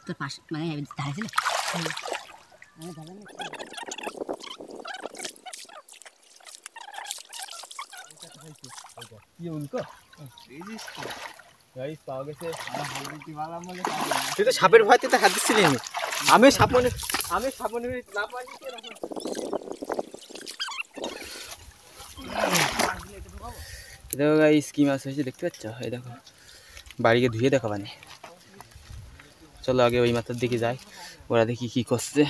তোর পাশে মানে ধারে ছিল তুই তো সাপের ভয়তে তো হাত দিচ্ছিলি আমি সাপনে না পারি। দেখো গাইস কি মাছ হয়েছে দেখতে পাচ্ছ? এই দেখো বাড়িকে ধুয়ে দেখো মানে। চলো আগে ওই মাথার দিকে যাই, ওরা দেখি কি করছে।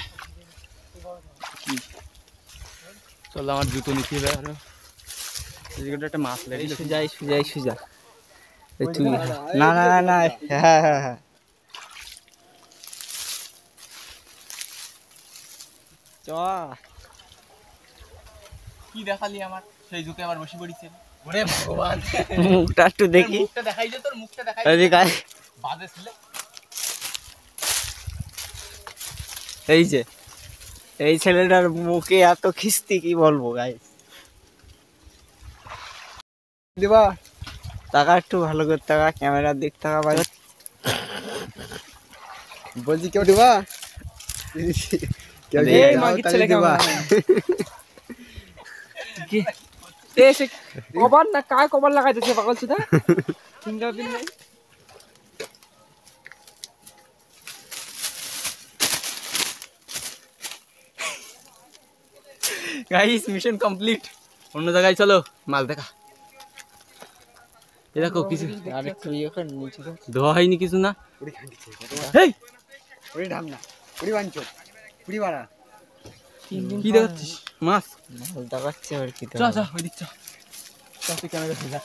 চলো আমার জুতো নিতে হবে আরো। একটা মাছ লেগে সুজা না না না না হ্যাঁ হ্যাঁ হ্যাঁ চ কি দেখালি আমার সেই ঝুঁকে আবার বসে পড়িছে। ওরে ভগবান মুখটা একটু দেখি, মুখটা দেখাই যে তোর মুখটা দেখাই দেখাই বাজে ছিল। এই যে এই ছেলেটার মুখে এত খিস্তি কি বলবো গাইস। দিবা টাকা একটু ভালো করে টাকা ক্যামেরার দিক টাকা ভাই বলছি কেউ দিবা কেউ দিবা এসে কভার না কায় কভার লাগাইতেছে পাগল সুদা ফিঙ্গারপ্রিন্ট নাই। Guys mission complete. অন্য জায়গায় চলো মাছ দেখা। এ দেখো কিছু আরেকটু ইয়ে কর নিচে ধোয়া হয়নি কিছু না। হেই ওরে ঢাম না পুরি বাঞ্চো পুরি বাড়া কি দেখাচ্ছিস? মাছ দেখাচ্ছে আর কি। চল চল ওই দিক চল তুই ক্যামেরা ধরে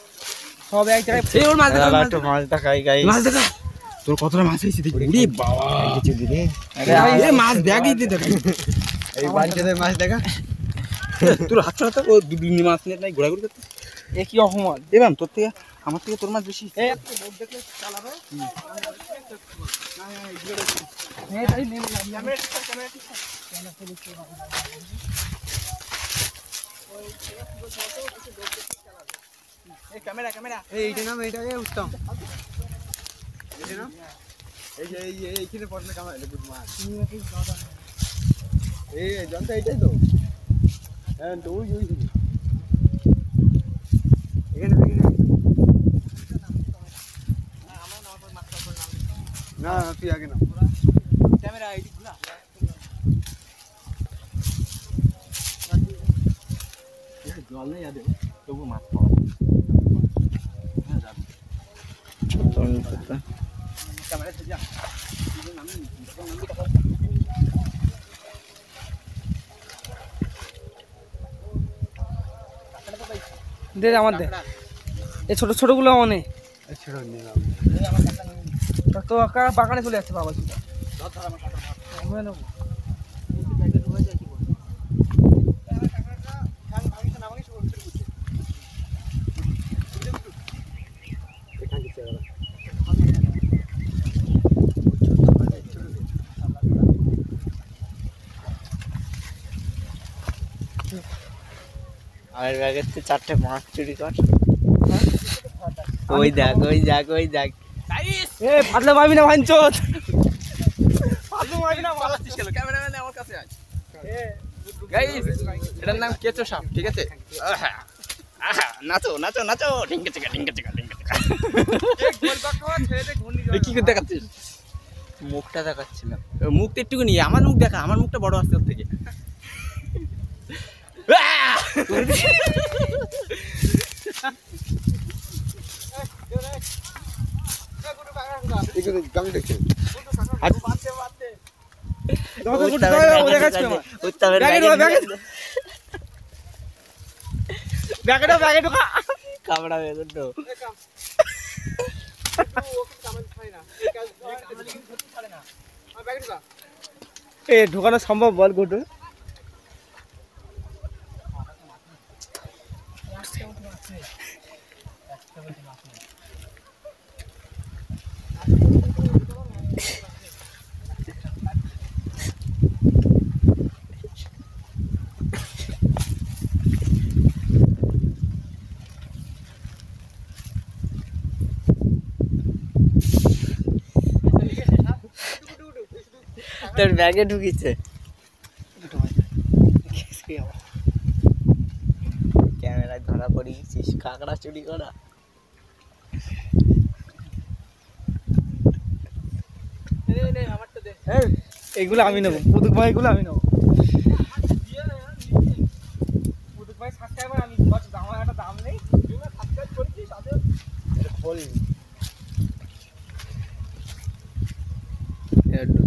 সব এক জায়গায়। এই ওর মাছ দেখা, একটু মাছ দেখাই গাইস। মাছ দেখা তোর কতটা মাছ হইছে দেখি। ওরে বাবা কিছু দিরে আরে মাছ ব্যাগই দিতে দেখাই। এই বাঞ্চোদের মাছ দেখা তোর হাত ছাড়া তো ও দুদিন মাছ নিয়ে নাই ঘোরাঘুরি করতে। এ কি অপমান দেবাম তোর থেকে, আমার থেকে তোর মাছ বেশি। এই একটা বোট দেখলে চালাবে না না এই তাই নেম ক্যামেরা এই ক্যামেরা ক্যামেরা এই এইটা নাম এইটাকে উত্তম এইটা নাম এই যে এইখানে পড়লে ক্যামেরা গুড মাছ এই জানতে এইটাই তো হ্যাঁ তো ওই এখানে দেখি না তুই আগে না ক্যামেরা আইডি খোলা জল নেই আদে তবু মাছ পাওয়া ক্যামেরা যা দে আমার দে এই ছোট ছোট গুলো অনে ছোট নিলাম তো আকার বাগানে চলে যাচ্ছে বাবা সুদা আমরা নেব আমার ব্যাগের থেকে 4টে মাছ চুরি কর। ওই দেখ ওই দেখ ওই দেখ এ পাতলা পাবি না ভাঞ্চত পাতলা পাবি না মারাচ্ছিস কেন? ক্যামেরাম্যান আমার কাছে আয়। গাইস এটার নাম কেঁচো সাপ ঠিক আছে। নাচো নাচো নাচো ঢিঙ্গে চিকা ঢিঙ্গে চিকা ঢিঙ্গে চিকা এক গোল পাকা ছেড়ে দে ঘূর্ণি কি করে দেখাচ্ছিস? মুখটা দেখাচ্ছিলাম। মুখটা একটু নিয়ে আমার মুখ দেখা, আমার মুখটা বড় আছে ওর থেকে। ঢোকানো সম্ভব বল গুটু? তোর ব্যাগে ঢুকিছে ক্যামেরায় ধরা পড়ে গেছিস কাঁকড়া চুরি করা। এগুলো আমি নেবো, পুতুক ভাই এগুলো আমি নেবো। পুতুক ভাই সাবস্ক্রাইবার আমি, আমার একটা দাম নেই, সাবস্ক্রাইব করেছিস তাদের বলি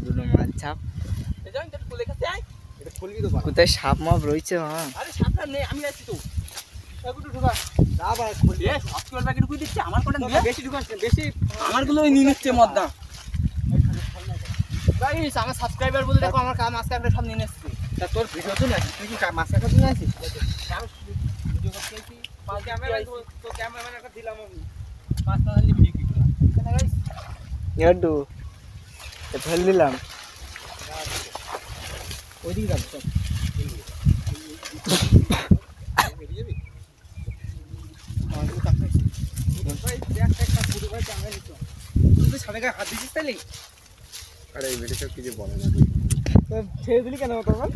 দুটো মাছ ছাপ কোথায় সাপ মাপ রয়েছে মামা? আরে সাপটা নেই, আমি আছি তো। একটু ঢুকা আবার খুলি সবচেয়ে ব্যাগে ঢুকিয়ে দিচ্ছে আমার কোটা নিয়ে বেশি ঢুকাস বেশি আমারগুলো নিয়ে নিচ্ছে মদ্দা। গাইস আমার সাবস্ক্রাইবার বলে দেখো আমার মাছ কাঁকড়া সব নিয়ে এসেছি। তা তোর ভিডিও তো না তুই কি মাছ কাঁকড়া নিয়ে আসিস? ভিডিও করতেছি পাঁচ ক্যামেরা তো ক্যামেরাম্যান একটা দিলাম আমি পাঁচ পাঁচ ভিডিও কি করা কেন গাইস একটু ফেল দিলাম ওইদিকে যাবো চল হাত দিচ্ছিস তাহলে? আরে এই ভিডিও কিছু বলে না ছেড়ে দিলি কেন তখন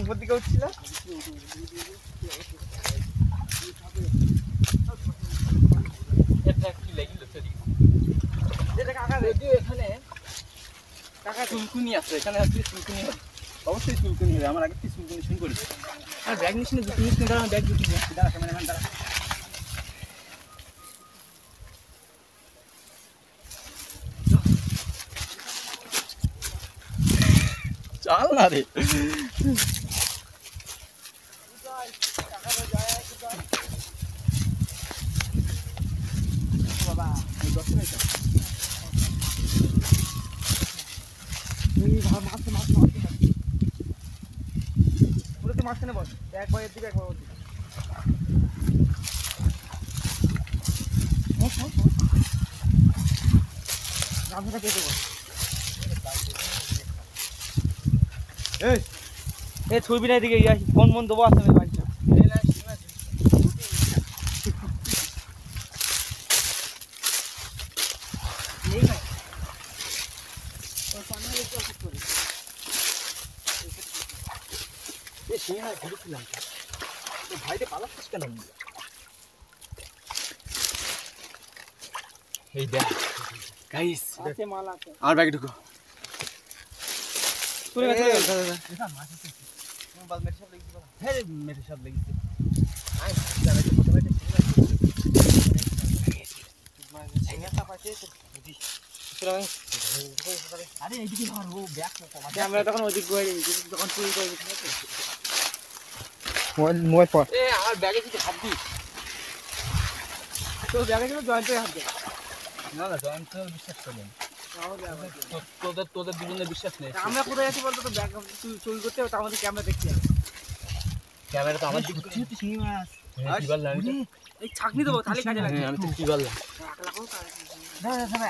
উপর দিকে উঠছিল? এখানে কাকা চুলকুনি আছে, এখানে চুলকুনি হবে, অবশ্যই চুলকুনি হবে। আমার আগে কি চুলকুনি শুরু করেছি আর ব্যাগ নিস না, দুটো নিস না, দাঁড়া ব্যাগ দুটো নিয়ে আসছি, দাঁড়া ক্যামেরাম্যান দাঁড়া। চাল না রে বাবা মাঝখানে বস, একবার এর দিকে একবার ওর দিকে। গামছাটা পেতে বস। এই ছবি না এদিকে ফোন মন দেবো আসতে হবে বাড়িতে। ভাইতে পালাচ্ছিস কেন? এই দেখ গাইস আছে মাল আছে, আর ব্যাগে ঢুকো চলে গেছে মাছ আছে মোবাইল মেরে সব লেগেছে। হ্যাঁ মেরে সব লেগেছে। আয় যাবে তো প্রথমে সিঙ্গাটা পাচ্ছে বুঝি চলে ভাই। আরে এইদিকে ধর ও ব্যাগ কমাতে, আমরা তখন ওদিক গিয়ে যখন চুরি করে ঠিক আছে মোবাইল পর। এ আমার ব্যাগে কিছু হাত দিস, তোর ব্যাগে কিন্তু জয়েন্টে হাত দে। না না জয়ন্ত বিশ্বাস করেন তোদের দুজনের বিশ্বাস নেই। আমরা কোথায় আছি বলতো? তো ব্যাগ চুরি করতে হবে, আমাদের ক্যামেরা দেখতে হবে। ক্যামেরা তো আমার দিকে চিংড়ি মাছ কি বললাম এই ছাকনি দেবো তাহলে কাজে লাগবে। আমি তো কি বললাম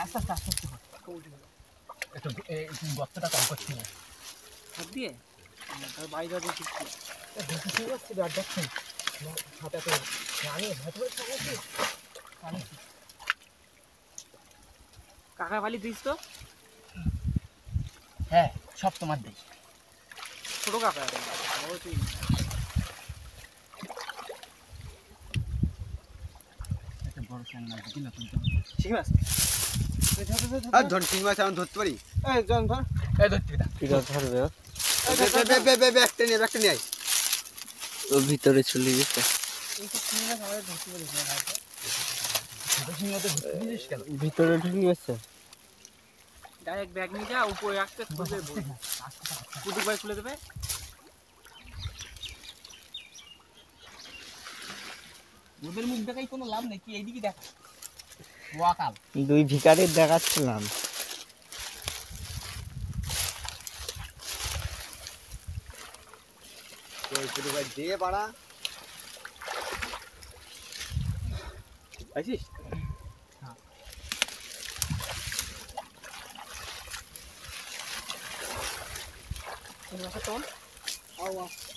আস্তে আস্তে আস্তে আস্তে একটু গর্তটা কম করছি না হাত দিয়ে তার বাইরে দেখছি কাকা বালি দিস তো? হ্যাঁ সব তোমার দেই ছোট কাকা বড় স্যাং মাছ দিলা কিন্তু ঠিক আছে। আর ধর চিংড়ি মাছ আমি ধরতে পারি? এই জন ধর, এই ধরতে দা ঠিক আছে ধরবে। ব্যাগটা নিয়ে আয় ও ভিতরে চলে গেছে। এই তো চিংড়ি মাছ আমাদের ধরতে পারিস না ভাই, ছোট চিংড়ি মাছ ধরতে দিস কেন? ভিতরে ঢুকে গেছে। ডাইরেক্ট ব্যাগ নিয়ে যা, উপরে রাখতে খুলে পুতুক ভাই খুলে দেবে। ওদের মুখ দেখাই কোনো লাভ নেই, কি এইদিকে দেখা ওয়াকাল দুই ভিখারির দেখাচ্ছিলাম। দিয়ে পাড়া আইছিস?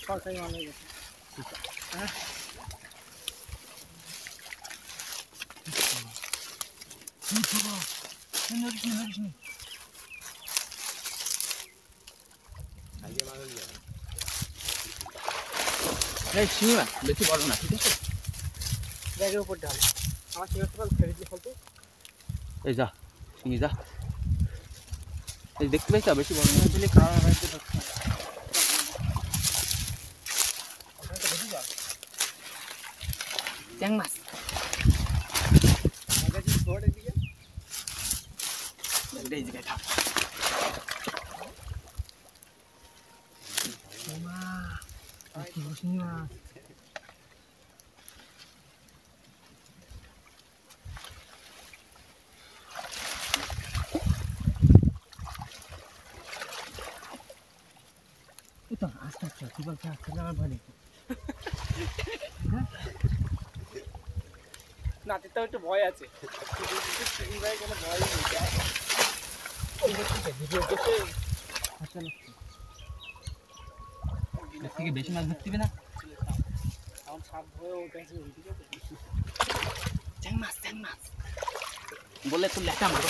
সরকারি মাল হয়ে গেছে। এই শিঙি মাছ বেশি বড় না, ঠিক আছে? ব্যাগের উপর ঢাল। আমার শিঙি মাছটা ছেড়ে দিয়ে ফেলতে। এই যা শিঙি যা, এই দেখতে পাইছ বেশি বড় না দিলে খাওয়া হয়েছে তো। চ্যাং মাছ। এই যে থাক। শিঙি মাছ। তো আস্তে আস্তে কি বলছে আস্তে আমার ভয় নেই। নাতির তো একটু ভয় আছে। ভয় থেকে বেশি মাছ ধরতে হবে না। আমার সাপ ভয়ে উঠেছে, ঠিক আছে? চ্যাং মাছ বলে তো লেখা মাছ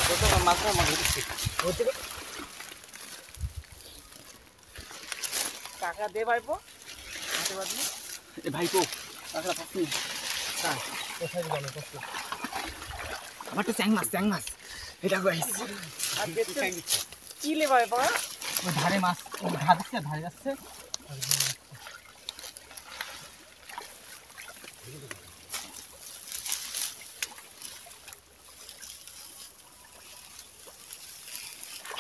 টাকা দে ভাইপো, হাতে বাঁধলি। এ ভাই তো টাকা পাচ্ছি কোথায় গেল কষ্ট? আমার তো চ্যাং মাছ এটা গাইস। আর কি লে ভাইপো? ওই ধারে মাছ, ওই ধারে যাচ্ছে।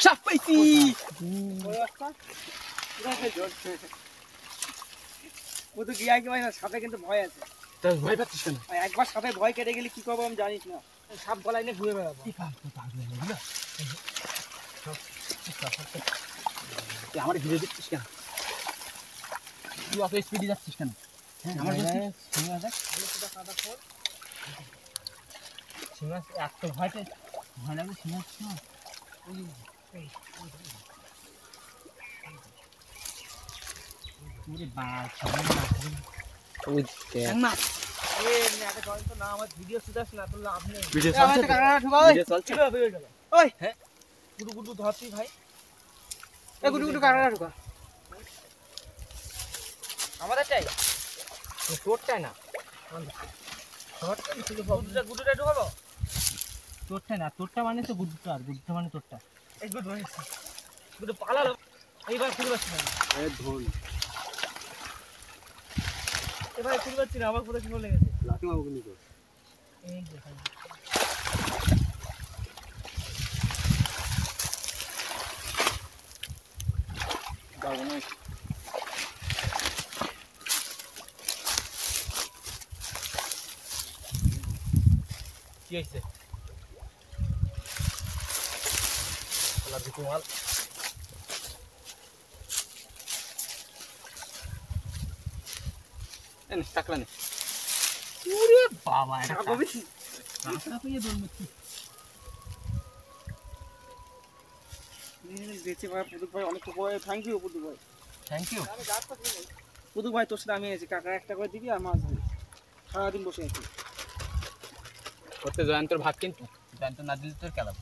সাপ পাইছি। ওই রাস্তা ও তো গিয়া কি ভাই না, সাপে কিন্তু ভয় আছে। তো ভয় পাচ্ছিস কেন? আর একবার সাপে ভয় কেটে গেলে কি করবো আমি জানিস না। সাপ গলায় নিয়ে ঘুরে বেড়াবো। আমার ঘিরে দিচ্ছিস কেন? তুই অত স্পিডে যাচ্ছিস কেন? আমার এত ভয় লাগবে সিংহাস। আমার ভিডিও শুধাস না, তোর লাভ নেই। ভিডিও চলছে। ওই হ্যাঁ গুডু গুডু ধরতি ভাই। এ গুডু গুডু কারা ঢুকা আমাদেরটাই, তোরটাই না। গুডুটা ঢুকাবো। তোরটা না, তোরটা মানে তো গুডুটা, আর গুডুটা মানে তোরটা। এই গুড মানে গুডু পালালো। এইবার খুলে পাচ্ছি না। ধন এবার খুলে পাচ্ছি না, আমার পুরো কি বলে গেছে। লাঠি মারবো নি তো। এই দেখাই পারবো না। কি হয়েছে? মাল টাকলা নে। ওরে বাবা, এটা কবে টাকলা পেয়ে ধরবো কি? দেখছি ভাই, পুতুক ভাই অনেক উপকার। থ্যাংক ইউ পুতুক ভাই, থ্যাংক ইউ। পুতুক ভাই তোর সাথে আমি আছি। কাকা একটা করে দিবি আর মাছ ধরি, সারাদিন বসে আছি। করতে জয়ন্তর ভাগ, কিন্তু জয়ন্ত না দিলে তোর কেলাম।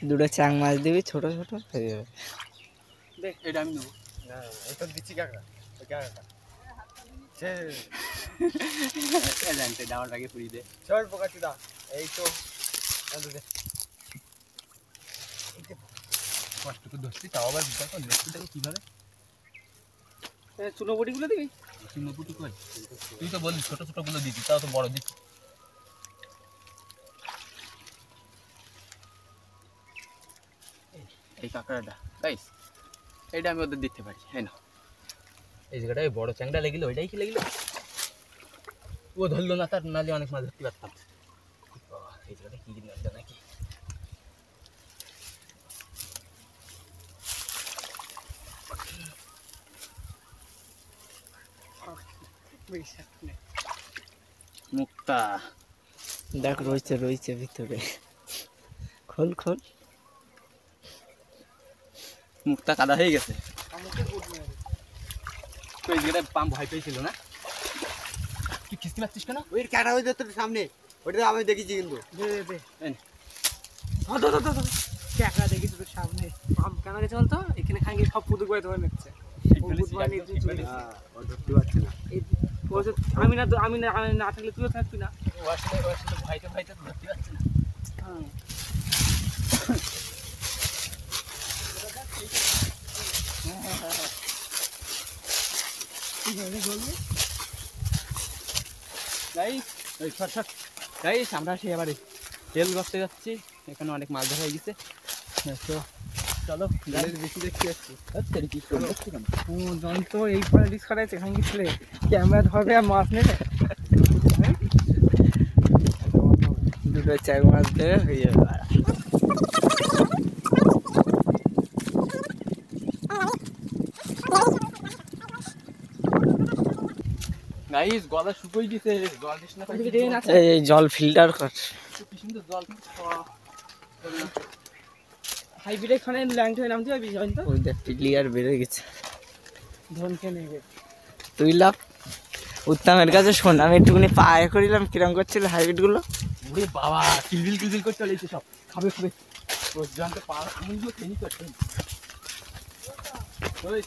দুটো চাং মাছ দিবি ছোট ছোট হয়ে যাবে। দেখ এটা আমি নেবো। এটা দিচ্ছি কাকা, ওই কাকাটা জানতে ডামার ভাগে পুরি দে। চল পোকাচি দা। এই তো কষ্ট করে ধরছি, তাও আবার বিচার কর দেখতে দেখো কিভাবে চুনো বড়িগুলো দিবি। চিহ্নপুটি কই? তুই তো বললি ছোট ছোট গুলো দিতি, তাও তো বড় দিচ্ছি। এই কাঁকড়াটা গাইস, এইটা আমি ওদের দিতে পারি। হ্যাঁ না, এই জায়গাটায় বড় চ্যাংড়া লেগেলো, ওইটাই কি লেগেলো? ও ধরলো না, তার নালে অনেক মাছ ধরতে পারতাম। এই জায়গাটা কি লাগলো নাকি? মুক্তা দেখ রয়েছে ভিতরে। খোল খোল। মুক্তা কাদা হয়ে গেছে। ওই জায়গাটায় পাম্প ভয় পেয়েছিল না? তুই খিস্তি মারছিস কেন? ওই ক্যাটা ওই তোর সামনে, ওইটা আমি দেখেছি কিন্তু। ক্যাকড়া দেখেছি তোর সামনে। পাম্প কেন গেছে বলতো? এখানে খাঙ্গি সব পুতুক ভাই ধরে নিচ্ছে। হ্যাঁ, ও ধরতে পারছে না। আমি না থাকলে তুইও থাকবি না। ভাইতে ভাইতে ধরতে পারছি না। গাইস আমরা সেই এবারে তেল করতে যাচ্ছি, এখানে অনেক মাছ ধরা হয়ে গেছে। তো চলো গাড়ির বেশি দেখতে যাচ্ছি। কি করছি কেন জন তো এই পলিটিক্স করাইছে এখানে গেছিলে ক্যামেরা ধরবে আর মাছ নেবে। দুটো চার মাছ ধরে হয়ে যাবে। গাইস গলা শুকিয়ে গেছে, জল দিস না। এই জল ফিল্টার কর। কি সুন্দর জল খাওয়া। হাইব্রিড খানে ল্যাংট হয়ে নামতে হবে জন তো ওই দেখ ক্লিয়ার বেড়ে গেছে। ধনকে নেবে তুই লাভ উত্তমের কাছে শোন, আমি একটুখানি পায়ে করিলাম কিরম করছিল হাইব্রিড গুলো। ওরে বাবা কিলবিল কিলবিল করে চলেছে সব। খাবে খাবে ওই জানতে পার আমুলগুলো খেয়ে করছেন। ওই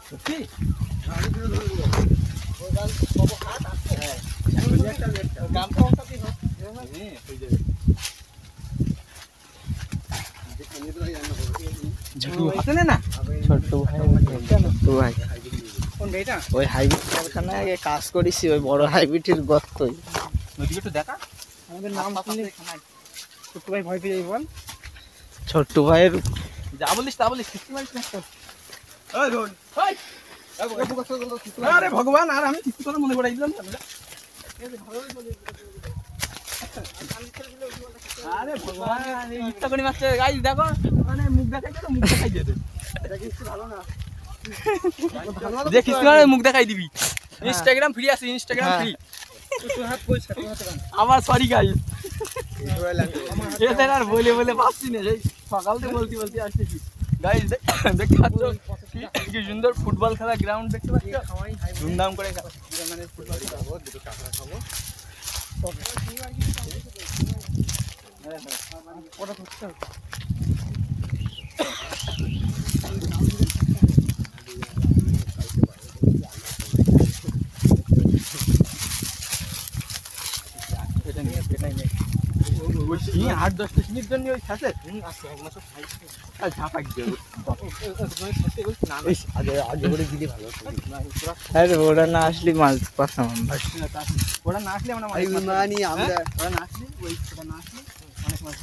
সত্যি না ছোট্ট ভাই, ছোট্ট ভাই কোন এটা ওই হাইব্রিড কারখানায় আগে কাজ করেছি, ওই বড় হাইব্রিডের গর্তই। ওইদিকে একটু দেখা। আমাদের নাম শুনলে ছোট্ট ভাই ভয় পেয়ে যাই বল। ছোট্ট ভাইয়ের যা বলিস তা বলিস, কিস্তি মারিস না। আরে ভগবান, আর আমি কিস্তি কথা মনে করাই দিলাম। আরে ভগবান ইচ্ছা করে মারছে। গাইস দেখো মানে মুখ দেখাই দিল, মুখ দেখাই দিতে যে কিস্তি মারে মুখ দেখাই দিবি। ইনস্টাগ্রাম ফ্রি আছে, ইনস্টাগ্রাম ফ্রি। আমার সরি গাইস, এদের আর বলে বলে পাচ্ছি না। সেই সকাল থেকে বলতে বলতে আসতেছি। গাইস দেখতে পাচ্ছ কি সুন্দর ফুটবল খেলা গ্রাউন্ড দেখতে পাচ্ছ, ধুমধাম করে খেলা। মানে ফুটবল খেলাবো, দুটো কাঁকড়া খাবো। ওটা করতে হবে। ওই 8-10টা সিমির জন্য ওই ছাড়ছে। আচ্ছা এক মাস আর ঝাপাক দেবো। আগে করে দিলে ভালো হতো। আরে ওরা না আসলে মাছ পাতাম আমরা। ওরা না আসলে আমরা এই মানি আমরা ওরা না আসলে ওই ওরা না আসলে অনেক মাছ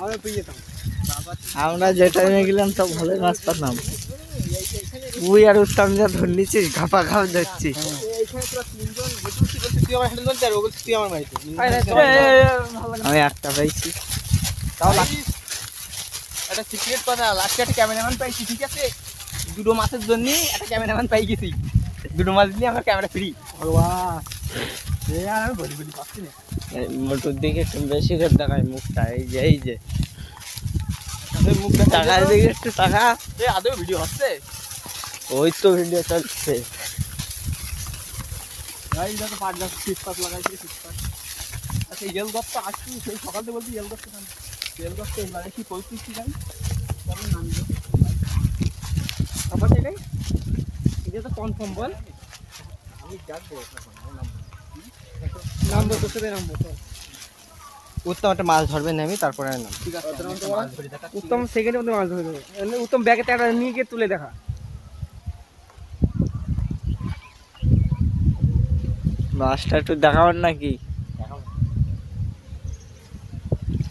আমরা পেয়ে যেতাম। আমরা যে টাইমে গেলাম তো ভালোই মাছ পাতাম। তুই আর উত্তম যা ধর নিচ্ছিস, ঘাপা ঘাপ ধরছিস। তুই আমার হ্যান্ডেল ধরতে আর ও বলছে তুই আমার বাড়িতে। আমি একটা পাইছি। তাও একটা সিক্রেট কথা, লাস্টে একটা ক্যামেরাম্যান পাইছি, ঠিক আছে? দুটো মাছের জন্য একটা ক্যামেরাম্যান পাই গেছি। দুটো মাছ দিলে আমার ক্যামেরা ফ্রি। ভগবান আর আমি বলি বলি পাচ্ছি না। মোটর দিকে একটু বেশি করে দেখায় মুখটা, এই যে এই যে মুখ টাকার দিকে একটু টাকা। আদৌ ভিডিও হচ্ছে? ওই তো ভিডিও চলছে। পাট গাছ ফিসপাত লাগাইছি, ফিসপাত। আচ্ছা এল গাছ তো আসছি, সেই সকালে বলছি এল গাছ এল গাছ তো লাগাইছি, পরিস্থিতি জানি কেমন নামবে। আবার এটাই এটা তো কনফার্ম বল। আমি ডাকবো নামবো তোর সাথে নামবো তো। উত্তম একটা মাছ ধরবেন আমি, তারপরে নাম। ঠিক আছে। উত্তম সেকেন্ডের মধ্যে মাছ ধরে দেবে। উত্তম ব্যাগে একটা নিয়ে গিয়ে তুলে দেখা। মাছটা একটু দেখাবেন নাকি?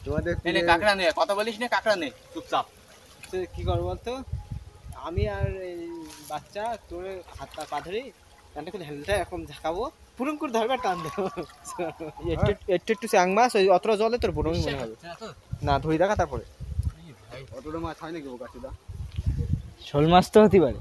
তোমাদের কাঁকড়া নে, কথা বলিস না, কাঁকড়া নে চুপচাপ। কি করবো বলতো, আমি আর এই বাচ্চা তোর হাত পা ধরে টানটা করে হ্যান্ডেলটা এরকম ঝাঁকাবো, পুরুম করে ধরবে আর টান দেবো। একটু একটু চ্যাং মাছ, ওই অতটা জলে তোর বড় মনে হবে না, ধরি দেখা তারপরে। অতটা মাছ হয় নাকি ও কাছে দা? শোল মাছ তো হতে পারে।